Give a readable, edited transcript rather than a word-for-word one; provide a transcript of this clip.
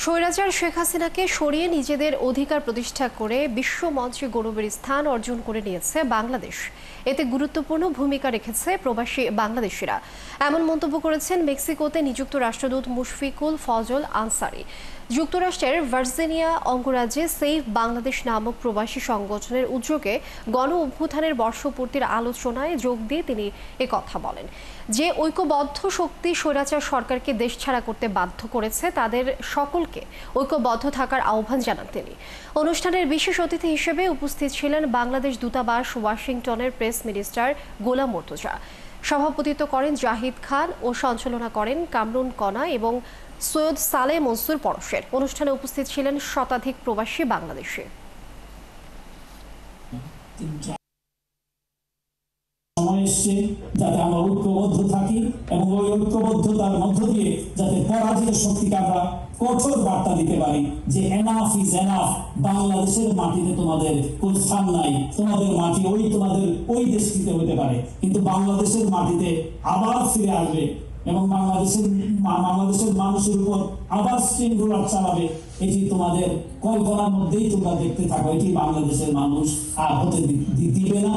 স্বৈরাচার শেখ হাসিনাকে সরিয়ে নিজেদের অধিকার প্রতিষ্ঠা করে বিশ্ব মঞ্চে গৌরবের স্থান অর্জন করে নিয়েছে বাংলাদেশ। এতে গুরুত্বপূর্ণ ভূমিকা রেখেছে প্রবাসী বাংলাদেশিরা। এমন মন্তব্য করেছেন মেক্সিকোতে নিযুক্ত রাষ্ট্রদূত মুশফিকুল ফজল আনসারি। যুক্তরাষ্ট্রের ভার্জিনিয়া অঙ্গরাজ্যে সেভ বাংলাদেশ নামক প্রবাসী সংগঠনের উদ্যোগে গণ অভ্যুত্থানের বর্ষপূর্তির আলোচনায় যোগ দিয়ে তিনি একথা বলেন। যে ঐক্যবদ্ধ শক্তি স্বৈরাচার সরকারকে দেশছাড়া করতে বাধ্য করেছে তাদের সকলকে ঐক্যবদ্ধ থাকার আহ্বান জানান তিনি। অনুষ্ঠানের বিশেষ অতিথি হিসেবে উপস্থিত ছিলেন বাংলাদেশ দূতাবাস ওয়াশিংটনের প্রেস মিনিস্টার গোলাম মুর্তজা। সভাপতিত্ব করেন জাহিদ খান ও সঞ্চালনা করেন কামরুন কণা এবং সৈয়দ সালে মনসুর পরশের। অনুষ্ঠানে উপস্থিত ছিলেন শতাধিক প্রবাসী বাংলাদেশি। যাতে আমরা ঐক্যবদ্ধ থাকি এবং ওই ঐক্যবদ্ধতার মধ্য দিয়ে যাতে পরাজিত শক্তিকে আমরা কঠোর বার্তা দিতে পারি যে এনাফ ইজ এনাফ। বাংলাদেশের মাটিতে তোমাদের কোন স্থান নাই, তোমাদের মাটি তোমাদের ওই দেশটিতে হতে পারে, কিন্তু বাংলাদেশের মাটিতে আবার ফিরে আসবে এবং বাংলাদেশের মানুষের উপর আবার স্ট্রিমরোলার চালাবে। এটি তোমাদের কল্পনার মধ্যেই তোমরা দেখতে থাকো, এটি বাংলাদেশের মানুষ আর হতে দিবে না।